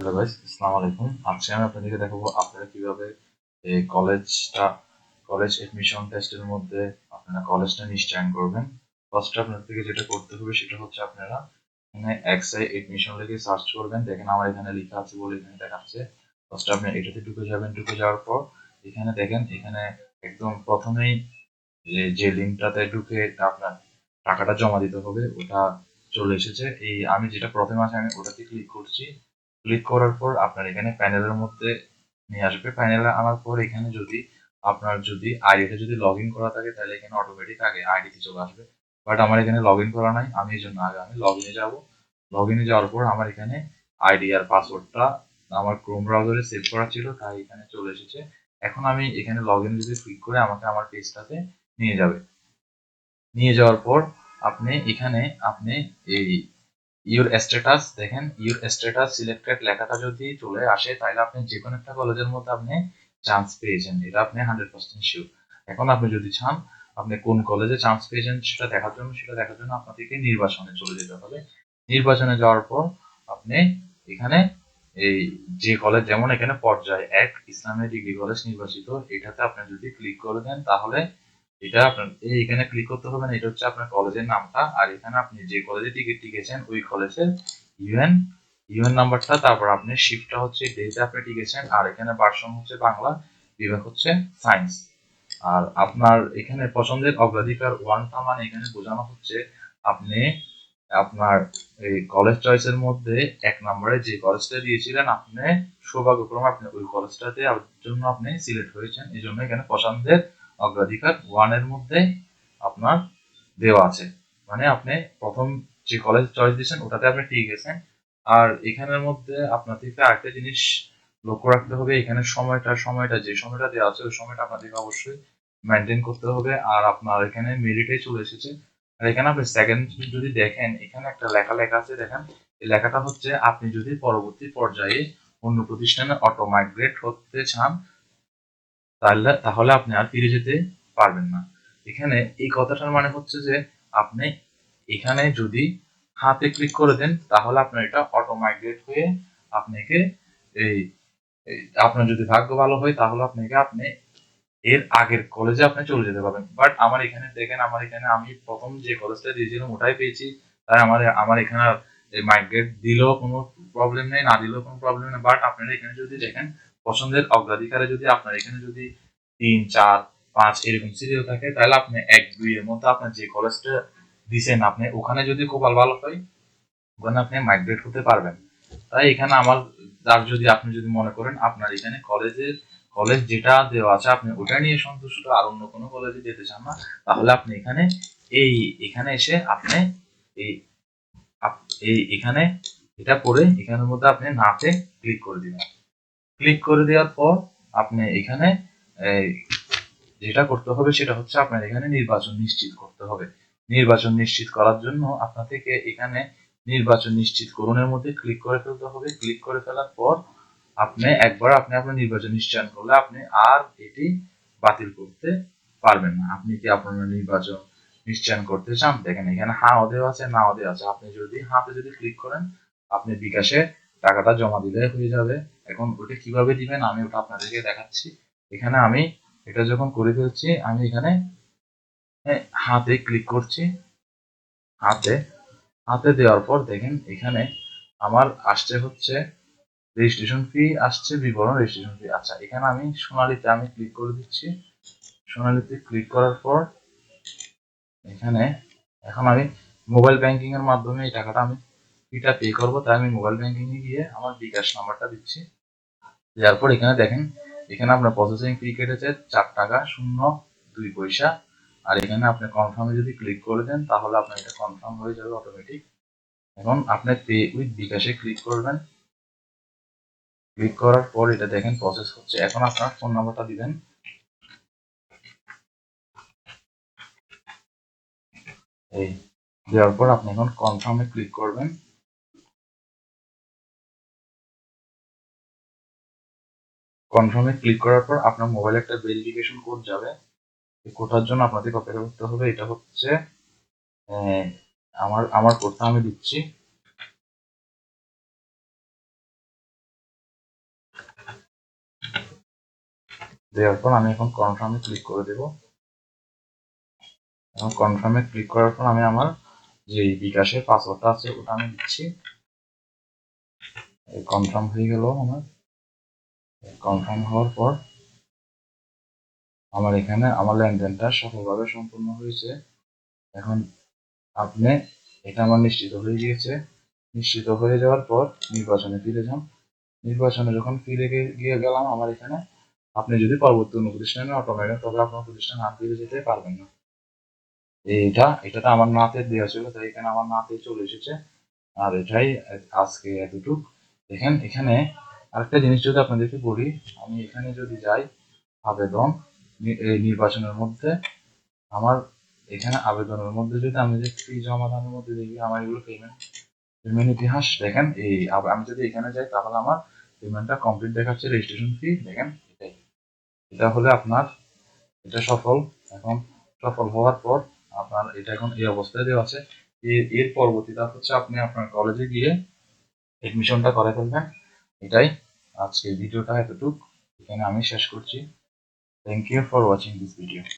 Hello guys, আসসালামু আলাইকুম। আজকে আমি আপনাদেরকে দেখাবো আপনারা কিভাবে এই কলেজ এডমিশন টেস্টের মধ্যে আপনারা কলেজটা নিশ্চয়ন করবেন। ফার্স্ট আপনাদেরকে যেটা করতে হবে সেটা হচ্ছে আপনারা এখানে এক্সআই এডমিশন লিখে সার্চ করবেন। দেখেন আমার এখানে লেখা আছে বলে এখানে দেখাচ্ছে। ফার্স্ট আপনি এটাতে ঢুকে যাবেন, ঢুকে যাওয়ার পর এখানে দেখেন এখানে একদম প্রথমেই যে লিঙ্কটাতে ঢুকে আপনার টাকাটা জমা দিতে হবে ওটা চলে এসেছে। এই আমি যেটা প্রথমে আছে আমি ওটাতে ক্লিক করছি। ক্লিক করার পর আপনার এখানে প্যানেলের মধ্যে নিয়ে আসবে। প্যানেলে আনার পর এখানে যদি আপনার যদি আইডিটা যদি লগ ইন করা থাকে তাহলে এখানে অটোমেটিক আগে আইডিতে চলে আসবে। বাট আমার এখানে লগ ইন করা নাই, আমি এই জন্য আগে আমি লগ ইনে যাবো। লগ ইনে যাওয়ার পর আমার এখানে আইডি আর পাসওয়ার্ডটা আমার ক্রোম ব্রাউজারে সেভ করা ছিল তাই এখানে চলে এসেছে। এখন আমি এখানে লগ ইন যদি ক্লিক করে আমাকে আমার পেজটাতে নিয়ে যাবে। নিয়ে যাওয়ার পর আপনি এখানে আপনি এই ইউর স্ট্যাটাস দেখেন, ইউর স্ট্যাটাস সিলেক্টেড লেখাটা যদি চলে আসে তাহলে আপনি যে কোনো একটা কলেজের মধ্যে আপনি চান্স পেয়েছেন, এটা আপনি 100% শিওর। এখন আপনি যদি চান আপনি কোন কলেজে চান্স পেয়েছেন সেটা দেখার জন্য আপনাদেরকে নির্বাচনে চলে যেতে হবে। নির্বাচনে যাওয়ার পর আপনি এখানে এই যে কলেজ, যেমন এখানে পর্যায় 1 ইসলামী ডিগ্রি কলেজ নির্বাচিত, এটাতে আপনি যদি ক্লিক করে দেন তাহলে এটা আপনার এইখানে ক্লিক করতে হবে না, এটা হচ্ছে আপনার কলেজের নামটা। আর এখানে আপনি যে কলেজে টিকিট টিকেছেন ওই কলেজের ইউএন ইউএন নাম্বারটা, তারপর আপনি শিফটটা হচ্ছে ডেতে আপনি টিকেছেন, আর এখানে ভার্সন হচ্ছে বাংলা, বিভাগ হচ্ছে সায়েন্স। আর আপনার এখানে পছন্দের অগ্রাধিকার ওয়ানটা মানে এখানে বোঝানো হচ্ছে আপনি আপনার এই কলেজ চয়েসের মধ্যে 1 নম্বরে যে কলেজটা দিয়েছিলেন আপনি সৌভাগ্যক্রমে আপনি ওই কলেজটাতে জন্য আপনি সিলেক্ট হয়েছেন, এই জন্য এখানে পছন্দের অগ্রাধিকার 1-এর মধ্যে আপনার দেওয়া আছে। মানে আপনি প্রথম যে কলেজ চয়েস দিয়েছেন ওটাতে আপনি ঠিক গেছেন। আর এখানের মধ্যে আপনাদেরকে আরেকটা জিনিস লক্ষ্য রাখতে হবে, এখানে সময়টা যে সময়টা দেওয়া আছে ওই সময়টা আপনাদেরকে অবশ্যই মেনটেন করতে হবে। আর আপনার এখানে মেরিটে চলে এসেছে। আর এখানে আপনি সেকেন্ড যদি দেখেন এখানে একটা লেখা আছে, দেখেন এই লেখাটা হচ্ছে আপনি যদি পরবর্তী পর্যায়ে অন্য প্রতিষ্ঠানে অটো মাইগ্রেট হতে চান তাহলে আপনি আর ফিরে যেতে পারবেন না। এখানে এই কথাটার মানে হচ্ছে যে আপনি এখানে যদি হাতে ক্লিক করে দেন তাহলে আপনার এটা অটো মাইগ্রেট হয়ে আপনাকে এই আপনার যদি ভাগ্য ভালো হয় তাহলে আপনি এর আগের কলেজে আপনি চলে যেতে পারবেন। বাট আমার এখানে দেখেন, আমার এখানে আমি প্রথম যে কলেজটা দিয়েছিলাম ওটাই পেয়েছি, তাই আমার এখানে মাইগ্রেট দিলেও কোনো প্রবলেম নেই, না দিলেও কোনো প্রবলেম নেই। বাট আপনারা এখানে যদি দেখেন পছন্দের অগ্রাধিকারে যদি আপনার এখানে যদি 3 4 5 এরকম সিরিয়াল থাকে তাহলে আপনি 1 2 এর মধ্যে আপনার যে কলেজটা দিছেন আপনি ওখানে যদি কপাল ভালো হয় ওখানে আপনি মাইগ্রেট হতে পারবেন। তাই এখানে আমার যদি আপনি যদি মনে করেন আপনার এখানে কলেজ যেটা দেওয়া আছে আপনি ওটা নিয়ে সন্তুষ্ট আর অন্য কোনো কলেজে যেতে চান না, তাহলে আপনি এখানে এসে আপনি এই এখানে এটা করে এখানের মধ্যে আপনি নাতে ক্লিক করে দিবেন। ক্লিক করে দেওয়ার পর আপনি এখানে যেটা করতে হবে সেটা হচ্ছে আপনার এখানে নির্বাচন নিশ্চিত করতে হবে। নির্বাচন নিশ্চিত করার জন্য আপনাদেরকে এখানে নির্বাচন নিশ্চিত করুনের মধ্যে ক্লিক করে ফেলতে হবে। ক্লিক করে ফেলার পর একবার আপনি আপনার নির্বাচন নিশ্চয়ন করলে আপনি আর এটি বাতিল করতে পারবেন না। আপনি কি আপনার নির্বাচন নিশ্চয়ন করতে চান? দেখেন এখানে হাও দেওয়া আছে, নাও দেওয়া আছে। আপনি যদি হাতে যদি ক্লিক করেন আপনি বিকাশে টাকাটা জমা দিলে হয়ে যাবে। এখন ওটা কিভাবে দিবেন আমি ওটা আপনাদেরকে দেখাচ্ছি। এখানে আমি এটা যখন করে ফেলছি আমি এখানে হাতে ক্লিক করছি। হাতে হাতে দেওয়ার পর দেখেন এখানে আমার আসছে হচ্ছে রেজিস্ট্রেশন ফি, আসছে বিবরণ রেজিস্ট্রেশন ফি। আচ্ছা, এখানে আমি সোনালীতে আমি ক্লিক করে দিচ্ছি। সোনালীতে ক্লিক করার পর এখানে এখন আমি মোবাইল ব্যাংকিং এর মাধ্যমে এই টাকাটা আমি ফিটা পে করবো, তাই আমি মোবাইল ব্যাংকিং এ গিয়ে আমার বিকাশ নাম্বারটা দিচ্ছি। দেওয়ার পর এখানে দেখেন এখানে আপনার প্রসেসিং ফি কেটেছে 4 টাকা 02 পয়সা। আর এখানে আপনি কনফার্মে যদি ক্লিক করে দেন তাহলে আপনার এটা কনফার্ম হয়ে যাবে অটোমেটিক। এখন আপনি পে উইথ বিকাশে ক্লিক করবেন। ক্লিক করার পর এটা দেখেন প্রসেস হচ্ছে। এখন আপনার ফোন নাম্বারটা দিবেন। এই দেওয়ার পর আপনি এখন কনফার্মে ক্লিক করবেন। কনফার্মে ক্লিক করার পর আপনার মোবাইলে একটা ভেরিফিকেশন কোড যাবে। এই কোডটার জন্য আপনাদের অপেক্ষা করতে হবে। এটা হচ্ছে আমার কোডটা আমি দিচ্ছি। দেওয়ার পর আমি এখন কনফার্মে ক্লিক করে দেব। এবং কনফার্মে ক্লিক করার পর আমি আমার যে বিকাশের পাসওয়ার্ডটা আছে ওটা আমি দিচ্ছি। কনফার্ম হয়ে গেল আমার। কনফার্ম হওয়ার পর আমার এখানে আমার লেনদেনটা সফলভাবে সম্পূর্ণ হয়েছে। এখন আপনি এটা আমার নিশ্চিত হয়ে গিয়েছে। নিশ্চিত হয়ে যাওয়ার পর নির্বাচনে ফিরে যান। নির্বাচনে যখন ফিরে গিয়ে গেলাম আমার এখানে, আপনি যদি পরবর্তী অন্য প্রতিষ্ঠানে অটো মারেন তবে আপনার প্রতিষ্ঠান আর ফিরে যেতে পারবেন না। এটাতে আমার নাতে দেওয়া ছিল, তাই এখানে আমার নাতে চলে এসেছে। আর এটাই আজকে এতটুক। দেখেন এখানে আরেকটা জিনিস যদি আপনাদেরকে বলি, আমি এখানে যদি যাই আবেদন নির্বাচনের মধ্যে, আমার এখানে আবেদনের মধ্যে যদি আমি যে ফি জমাদানের মধ্যে দেখি আমার এগুলো পেমেন্ট ইতিহাস দেখেন। আমি যদি এখানে যাই তাহলে আমার পেমেন্টটা কমপ্লিট দেখাচ্ছে, রেজিস্ট্রেশন ফি দেখেন এটাই। এটা হলে আপনার এটা সফল। এখন সফল হওয়ার পর আপনার এটা এখন এই অবস্থায় দেওয়া আছে। এর পরবর্তীটা হচ্ছে আপনি আপনার কলেজে গিয়ে এডমিশনটা করে ফেলবেন। এটাই আজকের ভিডিওটা এতটুক, এখানে আমি শেষ করছি। Thank you for watching this video.